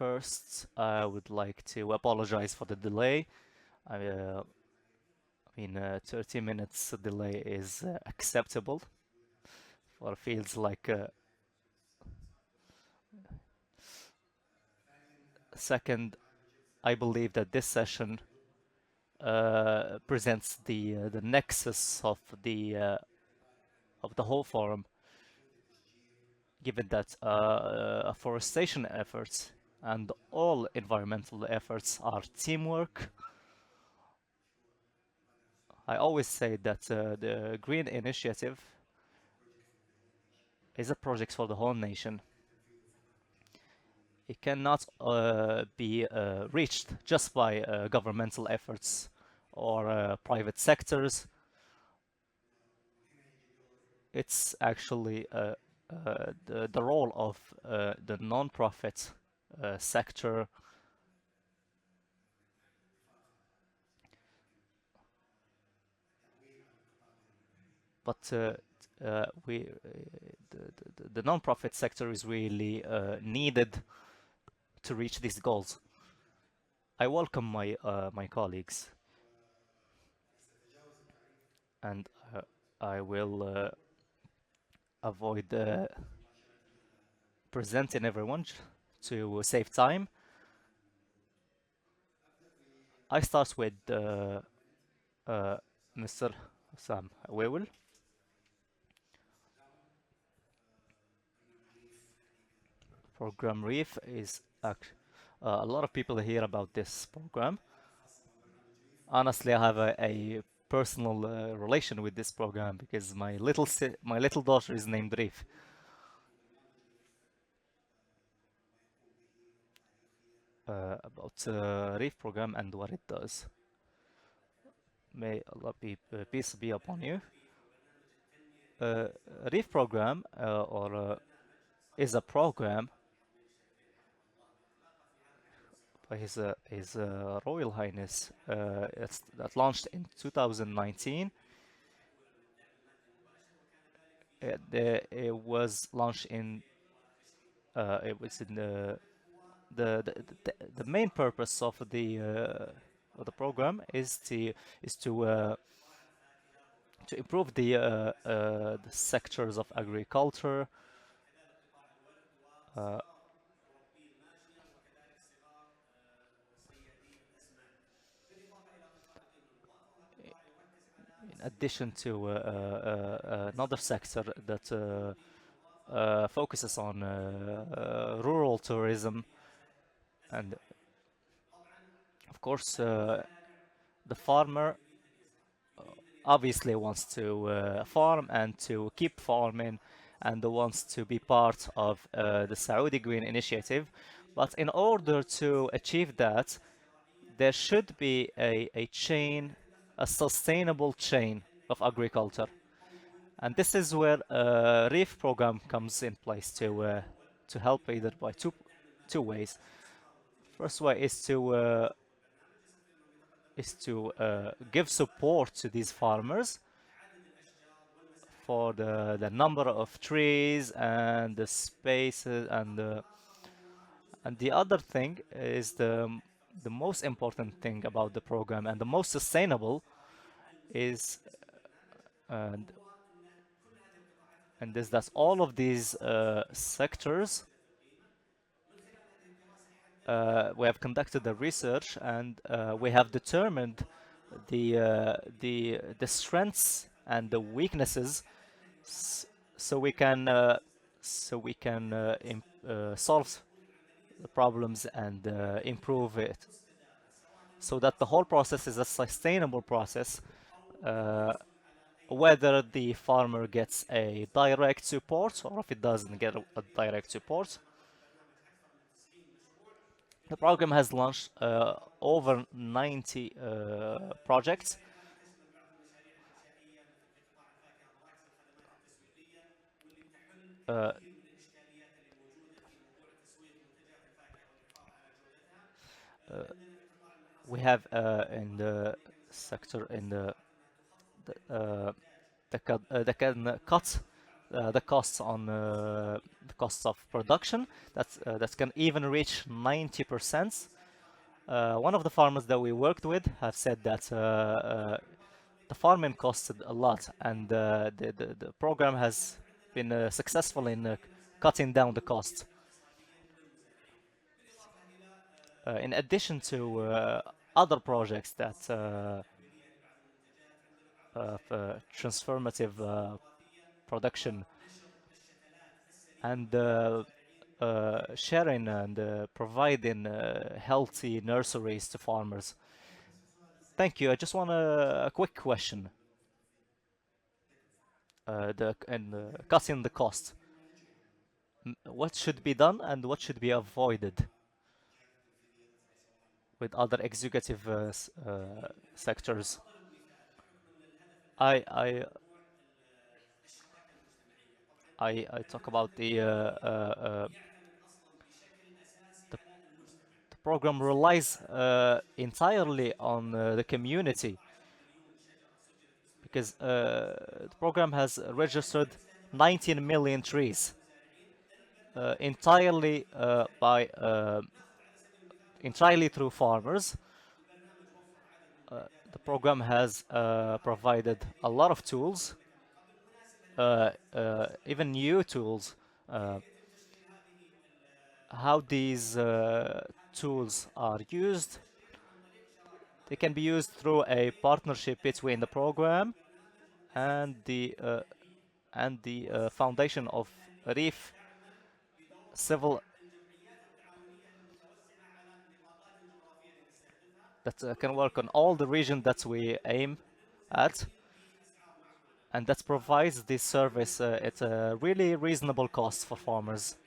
First, I would like to apologize for the delay. I mean, 30 minutes delay is acceptable for fields like second. I believe that this session presents the nexus of the whole forum, given that afforestation efforts and all environmental efforts are teamwork. I always say that the Green Initiative is a project for the whole nation. It cannot be reached just by governmental efforts or private sectors. It's actually the role of the non-profit sector. But the non-profit sector is really needed to reach these goals. I welcome my colleagues, and I will avoid presenting everyone to save time. I start with Mr. Sam Wewel. Program Reef is a lot of people hear about this program. Honestly, I have a personal relation with this program because my little daughter is named Reef. About Reef program and what it does. May Allah be peace be upon you. Reef program is a program by His Royal Highness that launched in 2019. It was launched in it was in the main purpose of the program is to improve the sectors of agriculture, in addition to another sector that focuses on rural tourism, and of course the farmer obviously wants to farm and to keep farming and wants to be part of the Saudi Green Initiative. But in order to achieve that, there should be a chain, a sustainable chain of agriculture. And this is where Reef program comes in place to help either by two ways. First way is to give support to these farmers for the number of trees and the spaces, and the other thing is the most important thing about the program and the most sustainable is and is that all of these sectors we have conducted the research and we have determined the strengths and the weaknesses so we can solve the problems and improve it so that the whole process is a sustainable process, whether the farmer gets a direct support or if it doesn't get a direct support. The program has launched over 90 projects. Uh, we have in the sector in the that can cut the costs on the costs of production. That can even reach 90%. One of the farmers that we worked with have said that the farming costed a lot, and the program has been successful in cutting down the costs. In addition to other projects that transformative production and sharing and providing healthy nurseries to farmers. Thank you. I just want a quick question. Cutting the cost. What should be done and what should be avoided with other executive sectors? I talk about the program relies entirely on the community, because the program has registered 19 million trees entirely entirely through farmers. The program has provided a lot of tools, even new tools. How these tools are used, they can be used through a partnership between the program and the foundation of Reef Civil that can work on all the region that we aim at, and that provides this service at a really reasonable cost for farmers.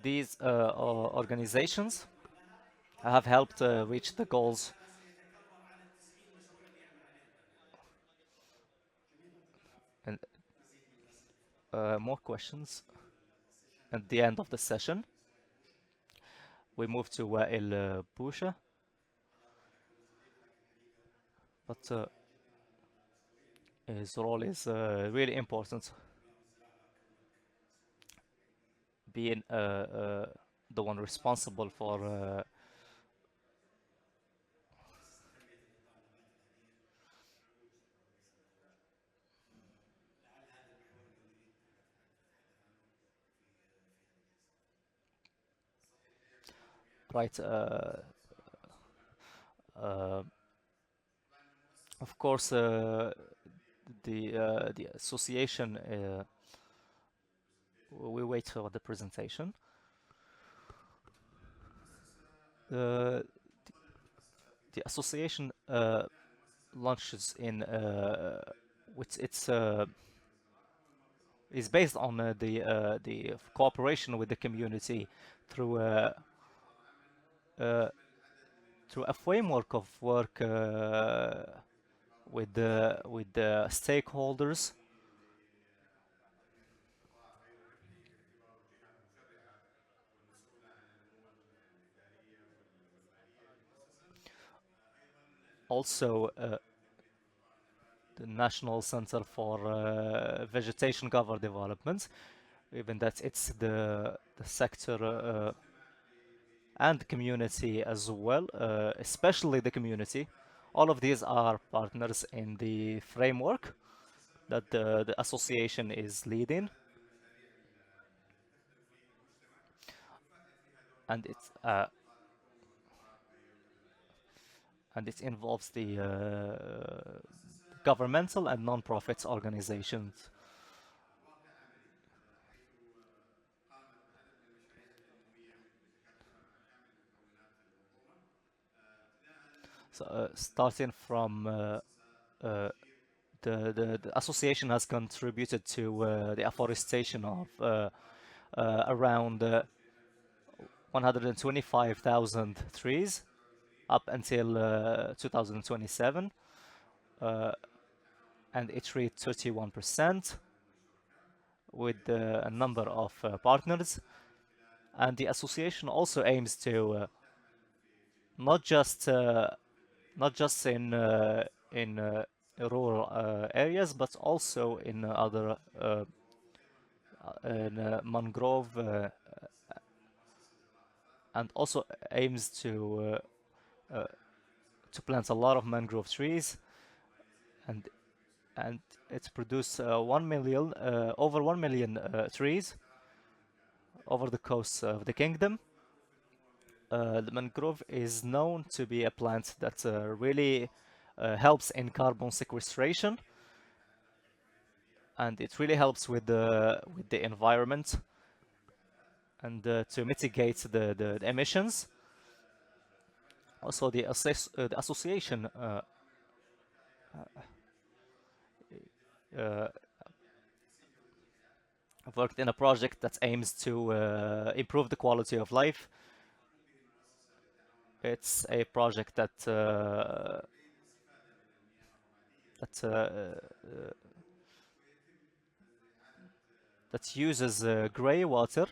These organizations have helped reach the goals. And more questions at the end of the session. We move to Wael Bousha. But his role is really important, being the one responsible for right. Of course, the association. We wait for the presentation. The association launches in which it's is based on the cooperation with the community through through a framework of work with the stakeholders. Also, the National Center for Vegetation Cover Development, even that it's the sector and the community as well, especially the community. All of these are partners in the framework that the association is leading, and it involves the governmental and non-profit organizations. So starting from the association has contributed to the afforestation of around 125,000 trees up until 2027, and it reached 31% with a number of partners. And the association also aims to not just not just in rural areas, but also in other in mangrove, and also aims to plant a lot of mangrove trees, and and it's produced 1 million, over 1 million trees over the coast of the kingdom. The mangrove is known to be a plant that really helps in carbon sequestration, and it really helps with the environment and to mitigate the emissions. Also, the association uh, worked in a project that aims to improve the quality of life. It's a project that that uses gray water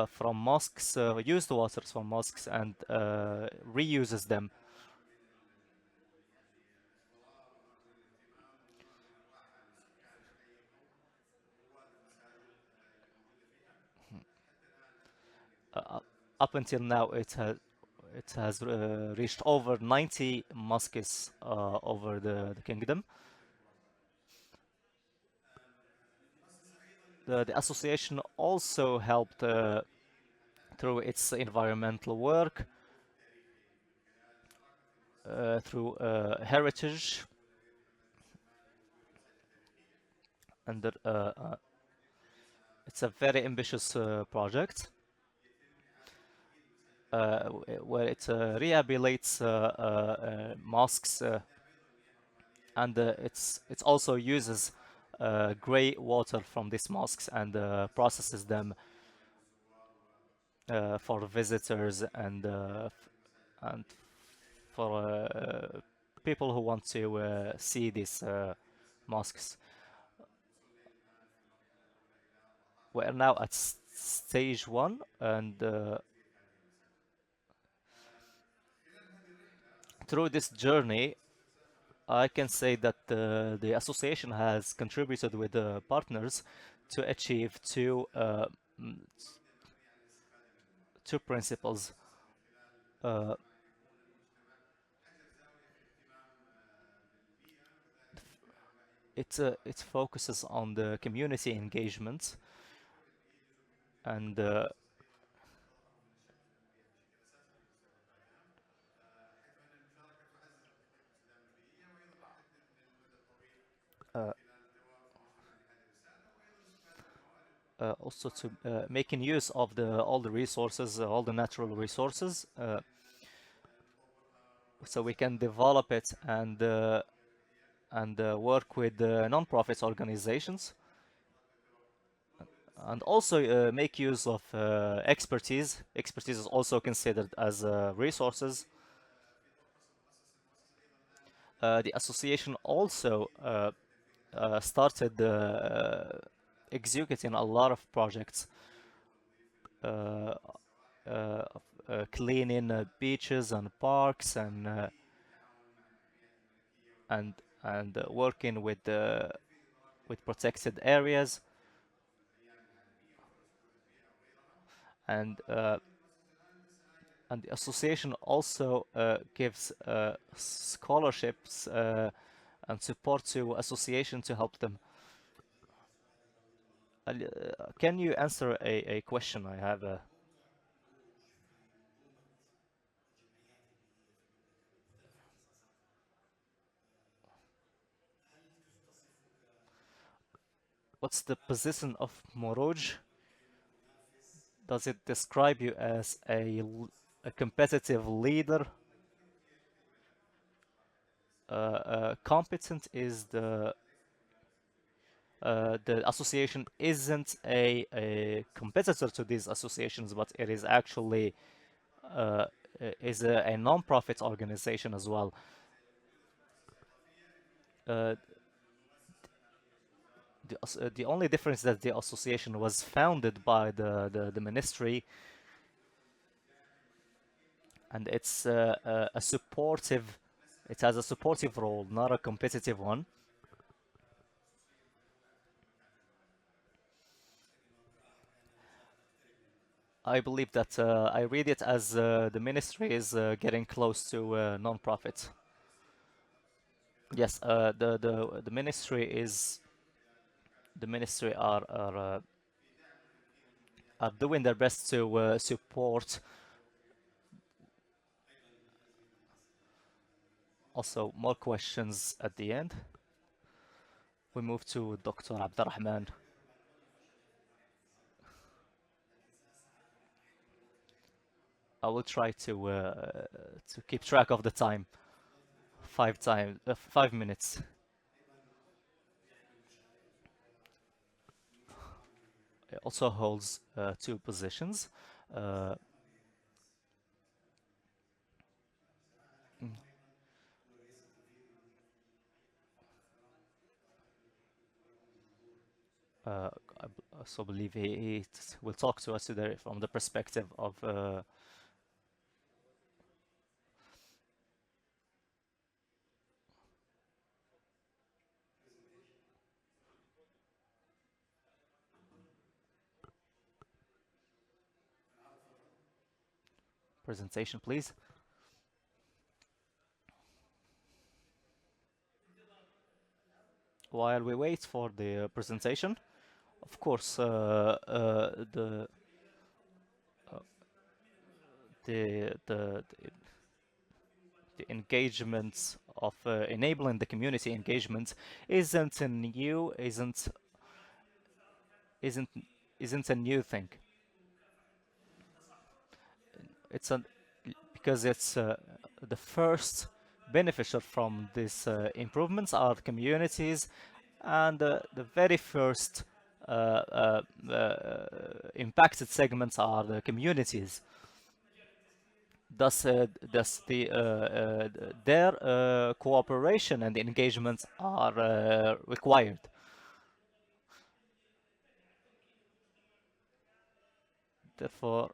from mosques, used waters from mosques, and reuses them. Up until now, it has reached over 90 mosques over the kingdom. The association also helped through its environmental work, through heritage, and it's a very ambitious project where it rehabilitates mosques, and it also uses gray water from these mosques and processes them for visitors and for people who want to see these mosques. We're now at stage one, and through this journey, I can say that the association has contributed with the partners to achieve two principles. Uh, it focuses on the community engagement and uh, also to making use of all the resources, all the natural resources, so we can develop it and work with non-profit organizations, and also make use of expertise. Expertise is also considered as resources. The association also started executing a lot of projects, uh, uh, cleaning beaches and parks, and working with protected areas, and the association also gives scholarships and support to association to help them. Can you answer a question I have? What's the position of Moroj? Does it describe you as a competitive leader? Competent is the association isn't a competitor to these associations, but it is actually uh, is a non-profit organization as well. Uh, the only difference that the association was founded by the ministry, and it's a supportive It has a supportive role, not a competitive one. I believe that I read it as the ministry is getting close to non-profit. Yes, the ministry is the ministry are doing their best to support. Also, more questions at the end. We move to Dr. Abdurrahman. I will try to keep track of the time. 5 minutes. It also holds two positions. Uh, mm, uh, I also believe he will talk to us today from the perspective of presentation, please. While we wait for the presentation, of course, uh, the the engagement of enabling the community engagement isn't a new isn't isn't a new thing. It's a because it's the first beneficial from these improvements are the communities, and the very first impacted segments are the communities. Thus their cooperation and engagement are required. Therefore,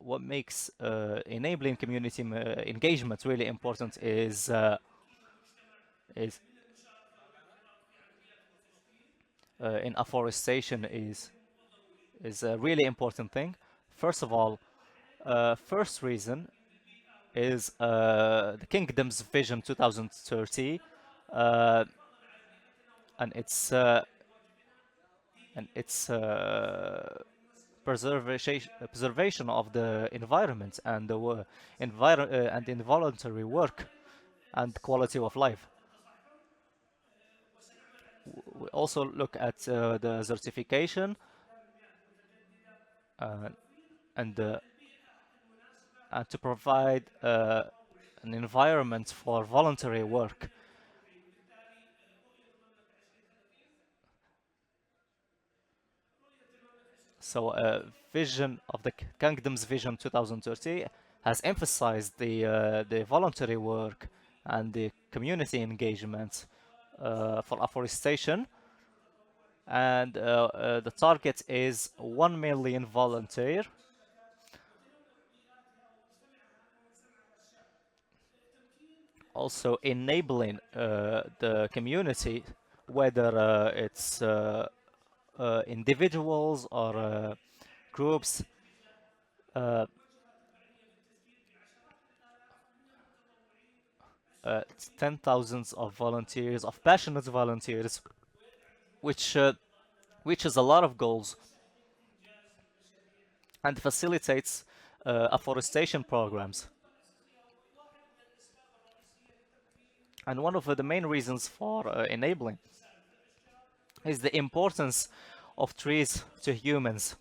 what makes enabling community engagement really important is in afforestation is a really important thing. First of all, first reason is the Kingdom's Vision 2030, uh, and its preservation of the environment and the and involuntary work and quality of life. We also look at the certification uh, and and to provide an environment for voluntary work. So, vision of the Kingdom's Vision 2030 has emphasized the voluntary work and the community engagement for afforestation, and the target is 1 million volunteer. Also enabling the community, whether it's individuals or groups, uh, ten thousands of volunteers, of passionate volunteers, which reaches a lot of goals and facilitates afforestation programs. And one of the main reasons for enabling is the importance of trees to humans.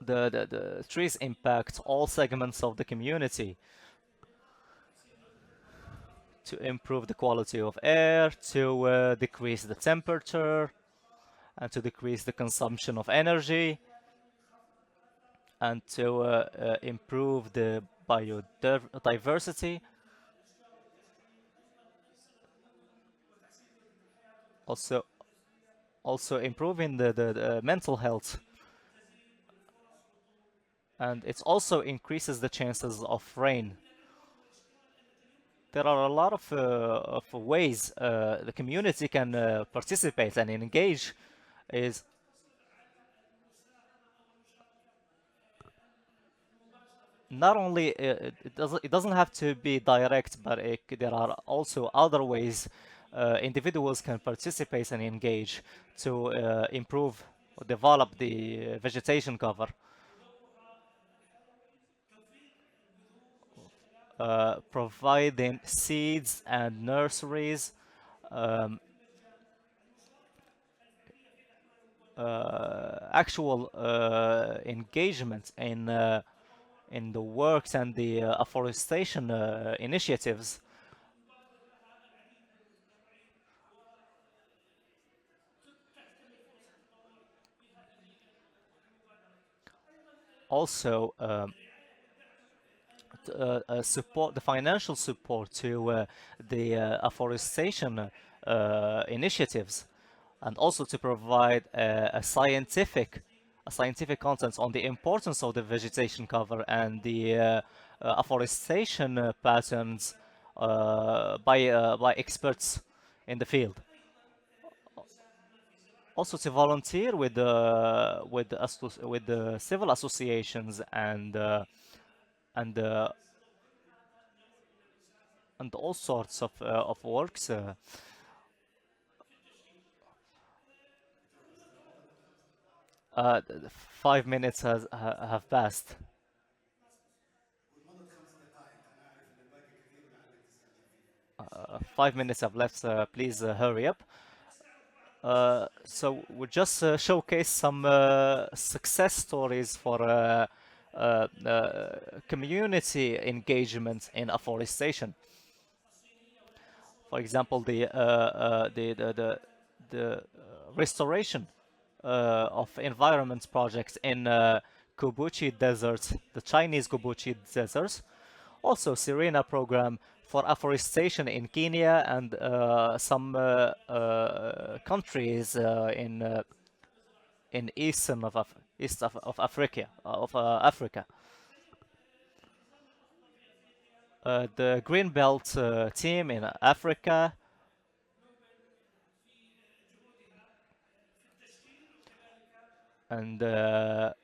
The trees impact all segments of the community to improve the quality of air, to decrease the temperature, and to decrease the consumption of energy, and to improve the biodiversity. Also, also improving the mental health and it also increases the chances of rain. There are a lot of ways the community can participate and engage. Is not only it doesn't have to be direct, but there are also other ways individuals can participate and engage to improve or develop the vegetation cover. Providing seeds and nurseries, um, actual engagement in the works and the afforestation initiatives. Also, support the financial support to the afforestation initiatives, and also to provide a scientific content on the importance of the vegetation cover and the afforestation patterns by experts in the field. Also to volunteer with the civil associations and uh, and all sorts of works. 5 minutes have passed. 5 minutes have left. Please hurry up. So we just showcase some success stories for community engagement in afforestation. For example, the restoration of environment projects in Kubuchi Desert, the Chinese Kubuchi Desert. Also, Sirena program for afforestation in Kenya and some countries in east of Africa. The Greenbelt team in Africa, and a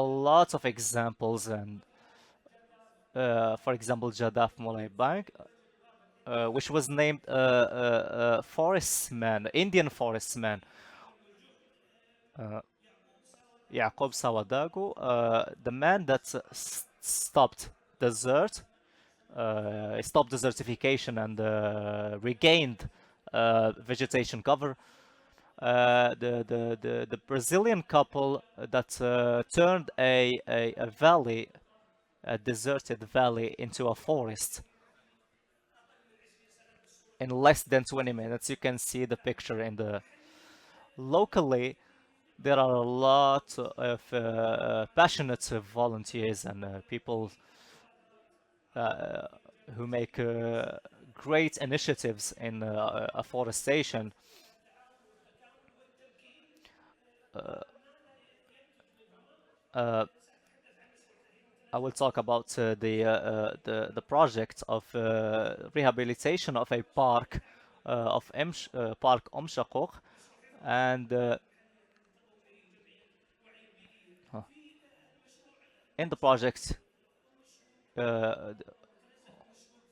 lot of examples. And for example, Jadaf Mulay Bank, which was named forestman, Indian forestman, Yaqub Sawadago, the man that stopped desert, stopped desertification and regained vegetation cover. The Brazilian couple that turned a valley, a deserted valley, into a forest in less than 20 minutes. You can see the picture in the locally. There are a lot of passionate volunteers and people uh, who make great initiatives in afforestation. Uh, I will talk about the project of rehabilitation of a park of Park Shakok, and in the project uh,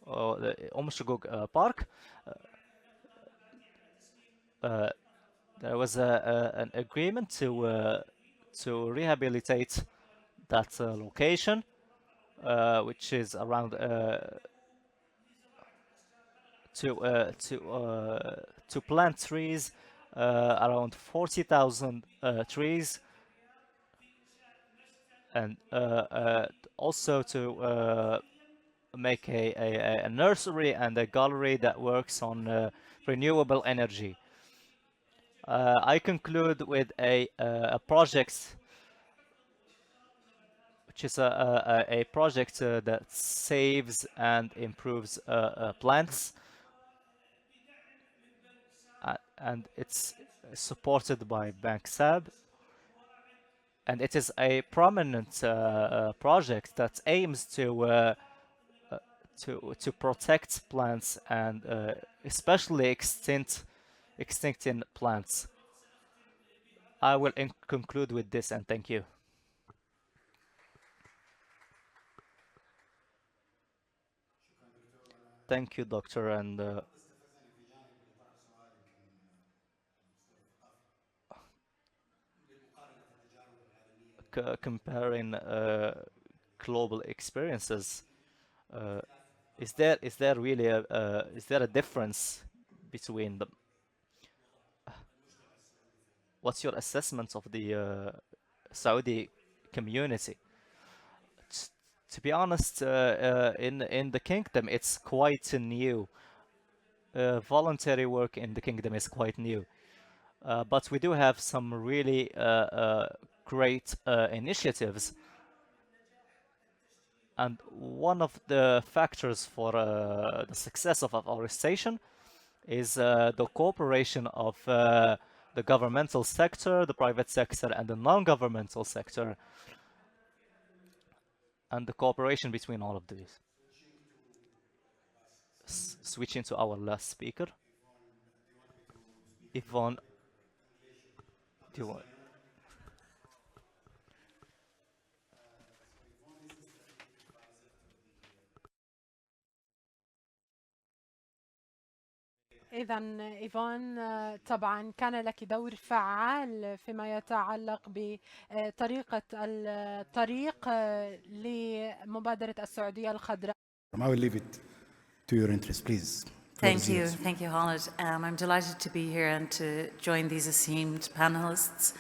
the Shakok Park, uh, there was an agreement to rehabilitate that location, which is around to plant trees, around 40,000 trees, and also to make a nursery and a gallery that works on renewable energy. I conclude with a project, which is a project that saves and improves plants, and it's supported by Bank SAB. and it is a prominent project that aims to protect plants and especially extincting plants. I will conclude with this and thank you. Thank you, Doctor. And comparing global experiences, uh, is there really is there a difference between them? What's your assessment of the Saudi community? To be honest, in the kingdom, it's quite new. Voluntary work in the kingdom is quite new, but we do have some really great initiatives. And one of the factors for the success of afforestation is the cooperation of the governmental sector, the private sector, and the non-governmental sector, and the cooperation between all of these. Switching to our last speaker, Yvonne, do you want? إذا إيفون، طبعا كان لك دور فعال فيما يتعلق بطريقة الطريق لمبادرة السعودية الخضراء. I will leave it to your interest, please. Thank you, Khaled. I'm delighted to be here and to join these esteemed panelists.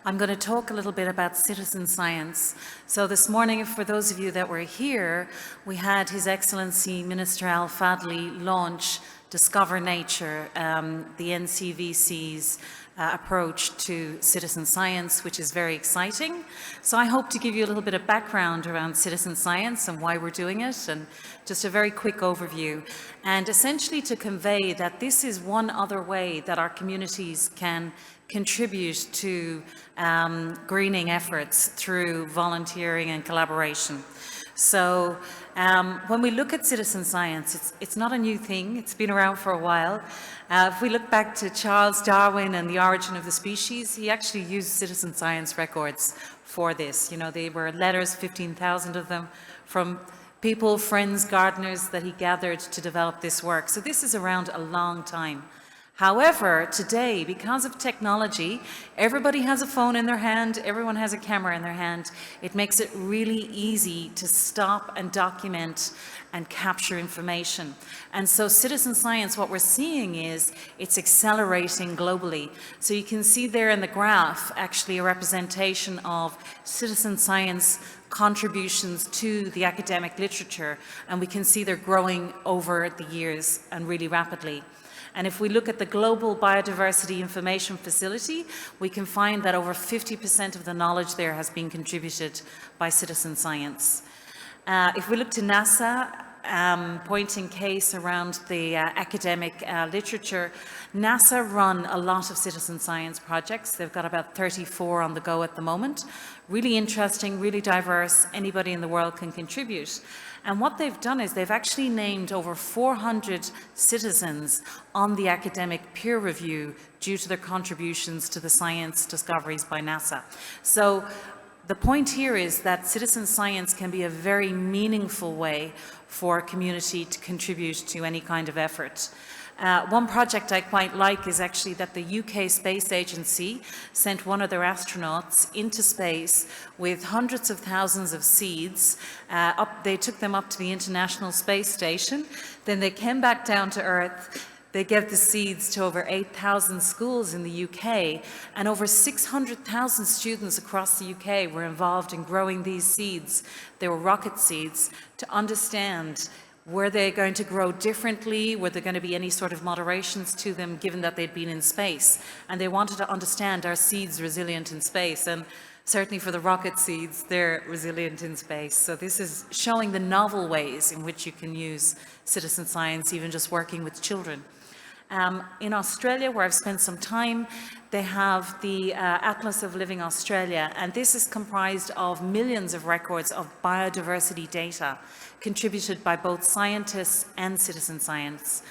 I'm going to talk a little bit about citizen science. So this morning, for those of you that were here, we had His Excellency Minister Al Fadli launch Discover Nature, the NCVC's approach to citizen science, which is very exciting. So I hope to give you a little bit of background around citizen science and why we're doing it, and just a very quick overview. And essentially to convey that this is one other way that our communities can contribute to greening efforts through volunteering and collaboration. So when we look at citizen science, it's not a new thing. It's been around for a while. If we look back to Charles Darwin and the origin of the species, he actually used citizen science records for this. You know, they were letters, 15,000 of them, from people, friends, gardeners that he gathered to develop this work. So this is around a long time. However, today, because of technology, everybody has a phone in their hand, everyone has a camera in their hand. It makes it really easy to stop and document and capture information. And so citizen science, what we're seeing is it's accelerating globally. So you can see there in the graph actually a representation of citizen science contributions to the academic literature, and we can see they're growing over the years and really rapidly. And if we look at the Global Biodiversity Information Facility, we can find that over 50% of the knowledge there has been contributed by citizen science. If we look to NASA, pointing case around the academic literature, NASA run a lot of citizen science projects. They've got about 34 on the go at the moment. Really interesting, really diverse. Anybody in the world can contribute. And what they've done is they've actually named over 400 citizens on the academic peer review due to their contributions to the science discoveries by NASA. So the point here is that citizen science can be a very meaningful way for a community to contribute to any kind of effort. One project I quite like is actually that the UK Space Agency sent one of their astronauts into space with hundreds of thousands of seeds. They took them up to the International Space Station, then they came back down to Earth. They gave the seeds to over 8,000 schools in the UK, and over 600,000 students across the UK were involved in growing these seeds. They were rocket seeds to understand, were they going to grow differently? Were there going to be any sort of moderations to them given that they'd been in space? And they wanted to understand, are seeds resilient in space? And certainly for the rocket seeds, they're resilient in space. So this is showing the novel ways in which you can use citizen science, even just working with children. In Australia, where I've spent some time, they have the Atlas of Living Australia, and this is comprised of millions of records of biodiversity data contributed by both scientists and citizen science.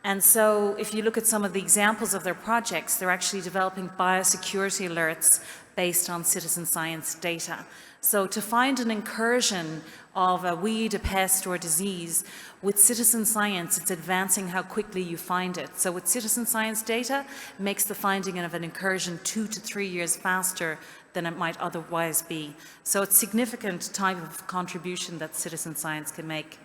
And so if you look at some of the examples of their projects, they're actually developing biosecurity alerts based on citizen science data. So to find an incursion of a weed, a pest, or a disease, with citizen science, it's advancing how quickly you find it. So with citizen science data, it makes the finding of an incursion 2 to 3 years faster than it might otherwise be. So it's significant type of contribution that citizen science can make.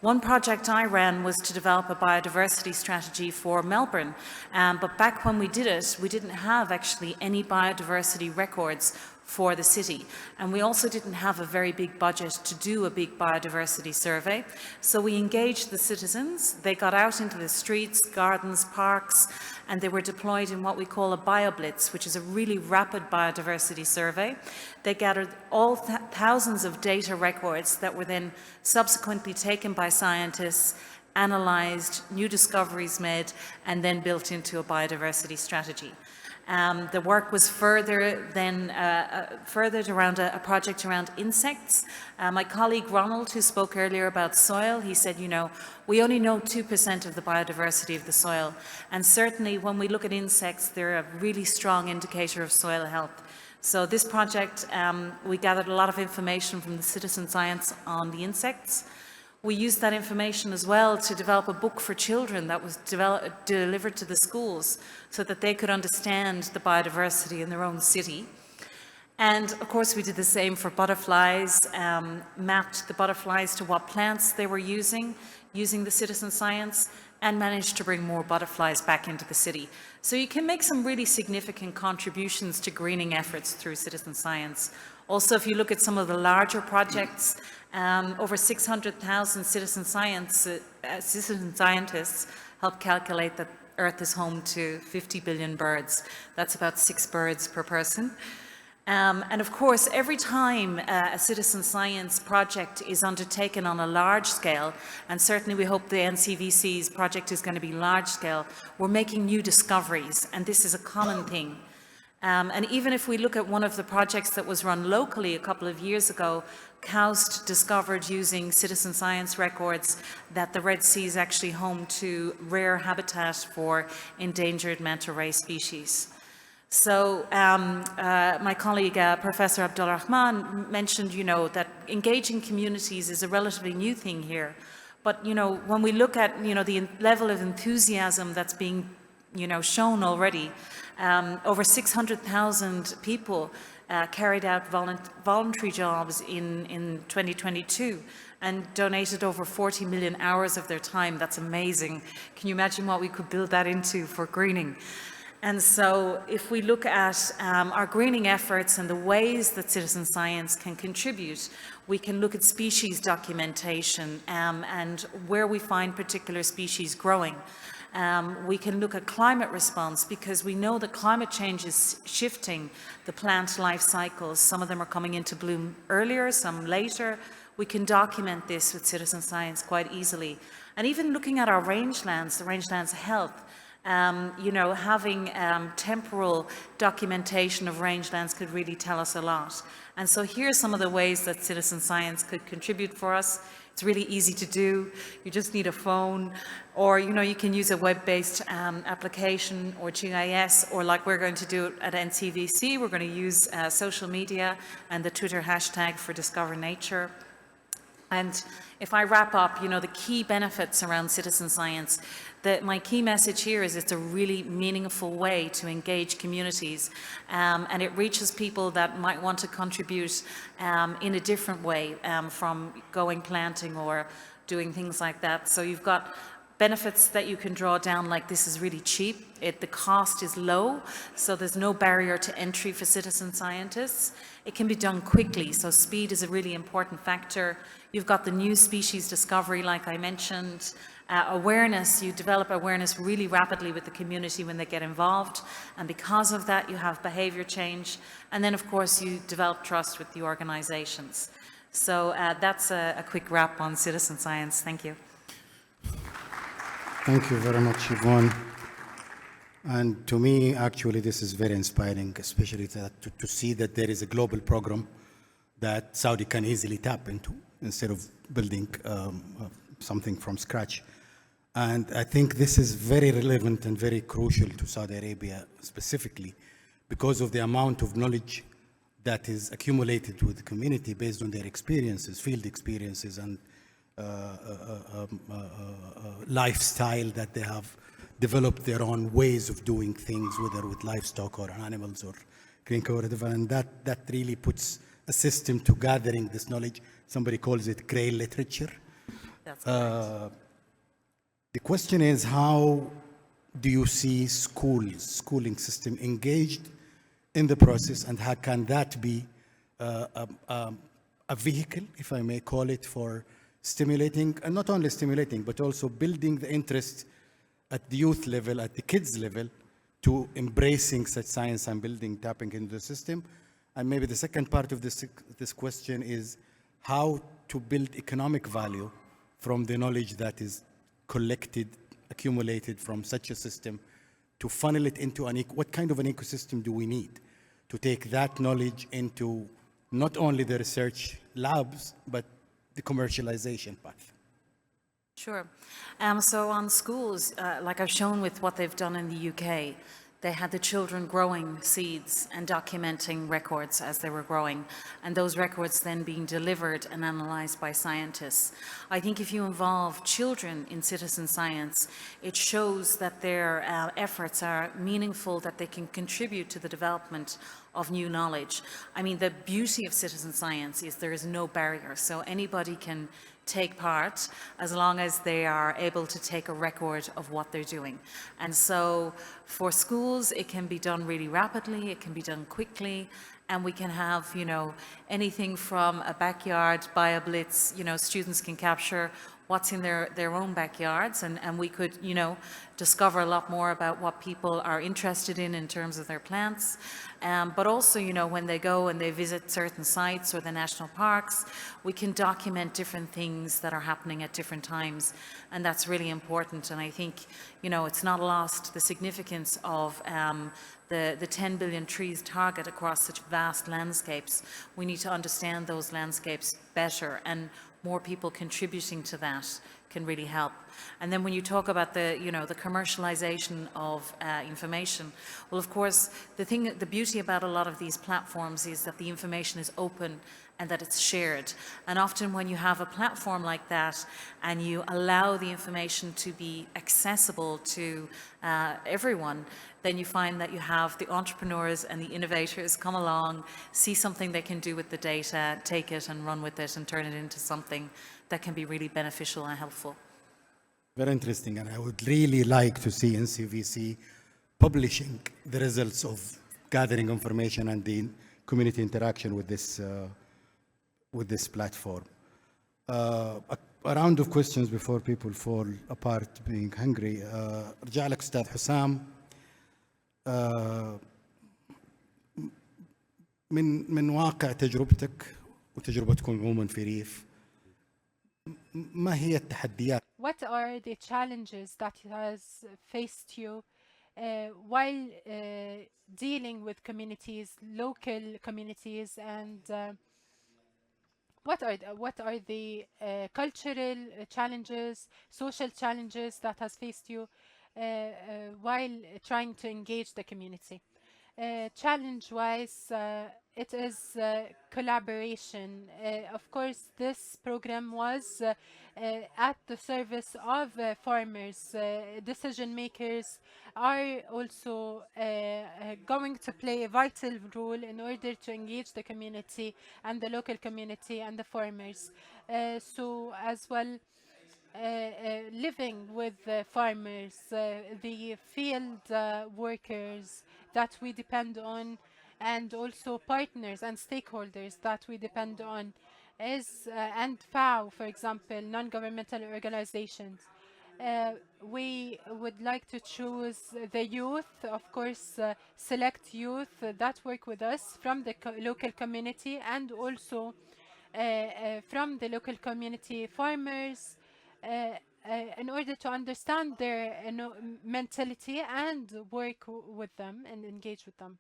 One project I ran was to develop a biodiversity strategy for Melbourne, but back when we did it, we didn't have actually any biodiversity records for the city. And we also didn't have a very big budget to do a big biodiversity survey. So we engaged the citizens. They got out into the streets, gardens, parks, and they were deployed in what we call a BioBlitz, which is a really rapid biodiversity survey. They gathered all thousands of data records that were then subsequently taken by scientists, analysed, new discoveries made, and then built into a biodiversity strategy. The work was furthered around a project around insects. My colleague Ronald, who spoke earlier about soil, he said, you know, we only know 2% of the biodiversity of the soil. And certainly when we look at insects, they're a really strong indicator of soil health. So this project, we gathered a lot of information from the citizen science on the insects. We used that information as well to develop a book for children that was delivered to the schools so that they could understand the biodiversity in their own city. And of course we did the same for butterflies, mapped the butterflies to what plants they were using the citizen science, and managed to bring more butterflies back into the city. So you can make some really significant contributions to greening efforts through citizen science. Also, if you look at some of the larger projects, over 600,000 citizen scientists help calculate that Earth is home to 50 billion birds. That's about 6 birds per person. And of course, every time a citizen science project is undertaken on a large scale, and certainly we hope the NCVC's project is going to be large scale, we're making new discoveries, and this is a common thing. And even if we look at one of the projects that was run locally a couple of years ago, KAUST discovered using citizen science records that the Red Sea is actually home to rare habitat for endangered manta ray species. So my colleague, Professor Abdullah Rahman, mentioned, you know, that engaging communities is a relatively new thing here. But, you know, when we look at, you know, the level of enthusiasm that's being, you know, shown already, over 600,000 people carried out voluntary jobs in 2022 and donated over 40 million hours of their time. That's amazing. Can you imagine what we could build that into for greening? And so if we look at our greening efforts and the ways that citizen science can contribute, we can look at species documentation and where we find particular species growing. We can look at climate response because we know that climate change is shifting the plant life cycles. Some of them are coming into bloom earlier, some later. We can document this with citizen science quite easily. And even looking at our rangelands, the rangelands health, you know, having temporal documentation of rangelands could really tell us a lot. And so here's some of the ways that citizen science could contribute for us. It's really easy to do. You just need a phone, or, you know, you can use a web-based application or GIS, or like we're going to do at NCVC, we're going to use social media and the Twitter hashtag for Discover Nature. And if I wrap up, you know, the key benefits around citizen science, my key message here is it's a really meaningful way to engage communities, and it reaches people that might want to contribute in a different way from going planting or doing things like that. So you've got benefits that you can draw down, like this is really cheap, the cost is low, so there's no barrier to entry for citizen scientists. It can be done quickly, so speed is a really important factor. You've got the new species discovery, like I mentioned. Awareness, you develop awareness really rapidly with the community when they get involved, and because of that you have behavior change, and then of course you develop trust with the organizations. So that's a quick wrap on citizen science. Thank you. Thank you very much, Yvonne. And to me, actually, this is very inspiring, especially to see that there is a global program that Saudi can easily tap into instead of building something from scratch. And I think this is very relevant and very crucial to Saudi Arabia specifically because of the amount of knowledge that is accumulated with the community based on their experiences, field experiences, and lifestyle that they have developed their own ways of doing things, whether with livestock or animals or green or whatever. And that really puts a system to gathering this knowledge. Somebody calls it gray literature. That's correct. The question is, how do you see schooling system engaged in the process, and how can that be a vehicle, if I may call it, for stimulating, and not only stimulating, but also building the interest at the youth level, at the kids level, to embracing such science and building, tapping into the system? And maybe the second part of this question is how to build economic value from the knowledge that is collected, accumulated from such a system, to funnel it into what kind of an ecosystem do we need to take that knowledge into not only the research labs, but the commercialization path? Sure. So on schools, like I've shown with what they've done in the UK, they had the children growing seeds and documenting records as they were growing, and those records then being delivered and analyzed by scientists. I think if you involve children in citizen science, it shows that their efforts are meaningful, that they can contribute to the development of new knowledge. I mean, the beauty of citizen science is there is no barrier, so anybody can take part as long as they are able to take a record of what they're doing. And so for schools, it can be done really rapidly, it can be done quickly, and we can have, you know, anything from a backyard BioBlitz, you know, students can capture what's in their own backyards, and we could, you know, discover a lot more about what people are interested in terms of their plants. But also, you know, when they go and they visit certain sites or the national parks, we can document different things that are happening at different times, and that's really important. And I think, you know, it's not lost the significance of the 10 billion trees target across such vast landscapes. We need to understand those landscapes better, and more people contributing to that can really help. And then when you talk about the, you know, the commercialization of information, well, of course, the beauty about a lot of these platforms is that the information is open and that it's shared. And often when you have a platform like that and you allow the information to be accessible to everyone, then you find that you have the entrepreneurs and the innovators come along, see something they can do with the data, take it and run with it and turn it into something that can be really beneficial and helpful. Very interesting, and I would really like to see NCVC publishing the results of gathering information and the community interaction with this platform. A round of questions before people fall apart being hungry. ارجع لك أستاذ حسام. من واقع تجربتك وتجربتكم عموما في ريف، ما هي التحديات؟ What are the challenges that has faced you while dealing with communities, local communities, and what are the cultural challenges, social challenges that has faced you while trying to engage the community? Challenge-wise, it is collaboration. Of course, this program was at the service of farmers. Decision makers are also going to play a vital role in order to engage the community and the local community and the farmers. So as well, living with farmers, the field workers that we depend on, and also partners and stakeholders that we depend on, is and FAO, for example, non-governmental organizations. We would like to choose the youth, of course, select youth that work with us from the local community, and also from the local community farmers, in order to understand their mentality and work with them and engage with them.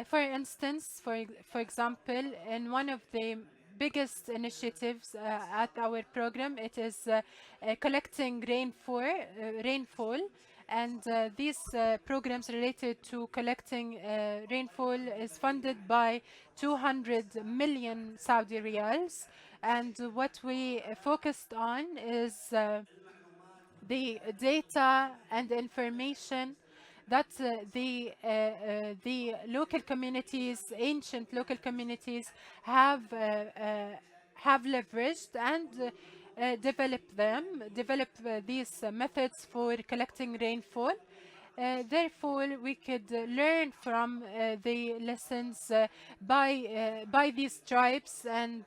For instance, for example, in one of the biggest initiatives at our program, it is collecting rainfall, and these programs related to collecting rainfall is funded by 200 million Saudi riyals, and what we focused on is the data and information that the local communities, ancient local communities, have leveraged and develop these methods for collecting rainfall. Therefore, we could learn from the lessons by these tribes, and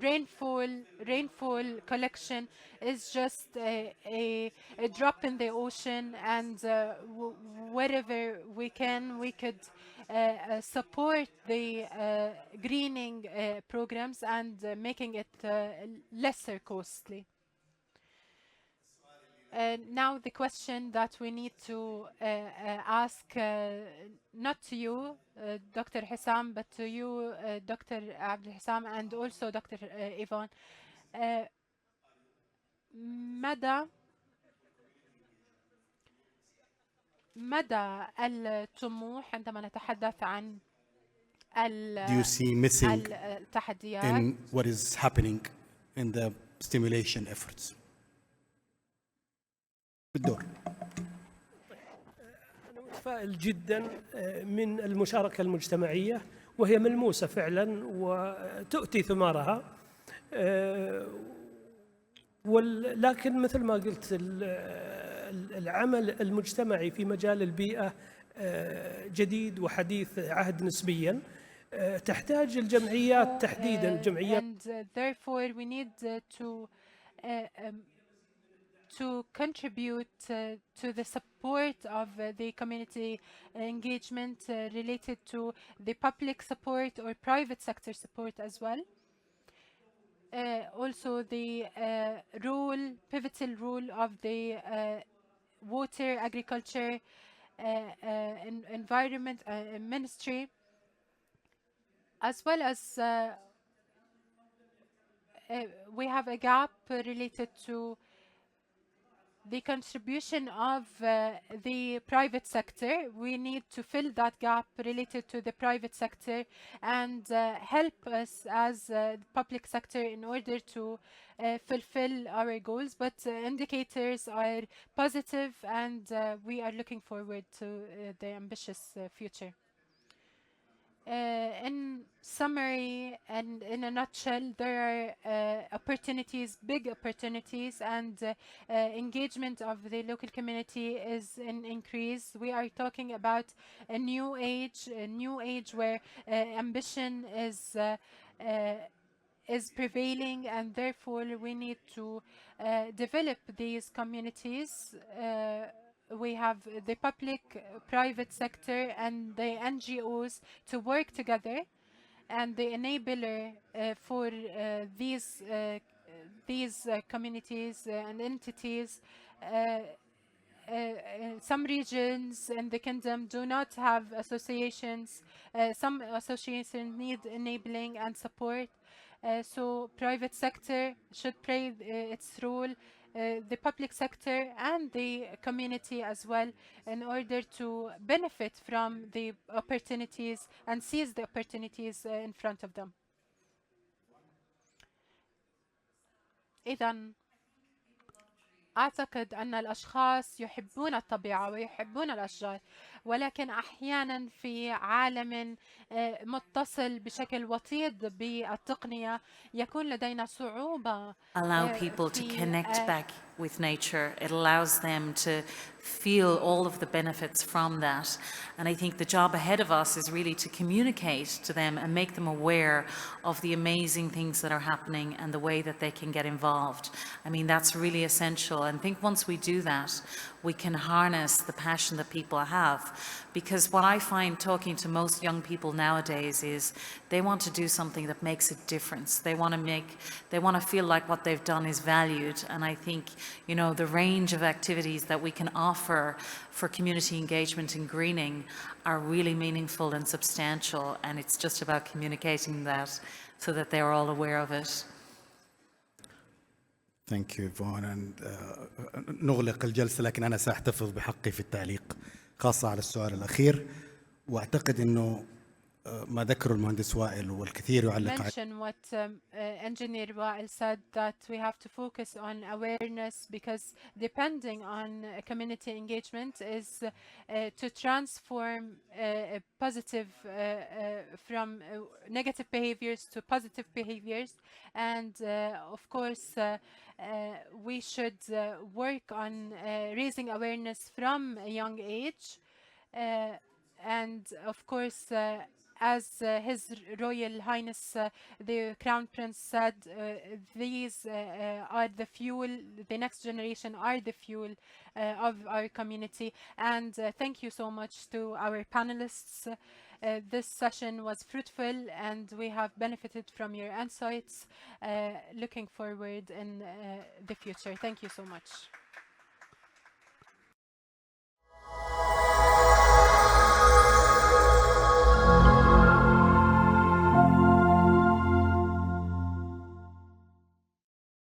rainfall collection is just a drop in the ocean, and wherever we could support the greening programs and making it lesser costly. Now the question that we need to ask, not to you, Dr. Hissam, but to you, Dr. Abdel Hissam, and also Dr. Yvonne. مدى الطموح عندما نتحدث عن Do you see missing التحديات in what is happening in the stimulation efforts? بالدور. أنا متفائل جدا من المشاركة المجتمعية، وهي ملموسة فعلا وتؤتي ثمارها، لكن مثل ما قلت العمل المجتمعي في مجال البيئة جديد وحديث عهد نسبيا. تحتاج الجمعيات تحديدا الجمعيات. And therefore we need to contribute to the support of the community engagement related to the public support or private sector support as well. Also the pivotal role of the water, agriculture, environment ministry, as well as we have a gap related to the contribution of the private sector. We need to fill that gap related to the private sector and help us as public sector in order to fulfill our goals. But indicators are positive, and we are looking forward to the ambitious future. In summary and in a nutshell, there are opportunities, big opportunities, and engagement of the local community is in increase. We are talking about a new age where ambition is prevailing, and therefore we need to develop these communities. We have the public, private sector, and the NGOs to work together, and the enabler for these communities and entities. Some regions in the kingdom do not have associations. Some associations need enabling and support. So private sector should play its role, the public sector and the community as well, in order to benefit from the opportunities and seize the opportunities in front of them. إذن أعتقد أن الأشخاص يحبون الطبيعة ويحبون الأشجار، ولكن أحيانا في عالم متصل بشكل وطيد بالتقنية يكون لدينا صعوبة. Allow people to connect back with nature. It allows them to feel all of the benefits from that. And I think the job ahead of us is really to communicate to them and make them aware of the amazing things that are happening and the way that they can get involved. I mean, that's really essential. And I think once we do that, we can harness the passion that people have. Because what I find talking to most young people nowadays is they want to do something that makes a difference. They want to feel like what they've done is valued. And I think, you know, the range of activities that we can offer for community engagement and greening are really meaningful and substantial. And it's just about communicating that so that they're all aware of it. Thank you, Yvonne. And نغلق الجلسة، لكن أنا سأحتفظ بحقي في التعليق خاصة على السؤال الأخير. وأعتقد أنه ما ذكره المهندس وائل والكثير يعلق عليه. Mention what Engineer Wael said, that we have to focus on awareness, because depending on community engagement is to transform positive from negative behaviors to positive behaviors. And of course, we should work on raising awareness from a young age. And of course, as His Royal Highness the Crown Prince said, these are the fuel, the next generation are the fuel of our community. And thank you so much to our panelists. This session was fruitful and we have benefited from your insights. Looking forward in the future. Thank you so much.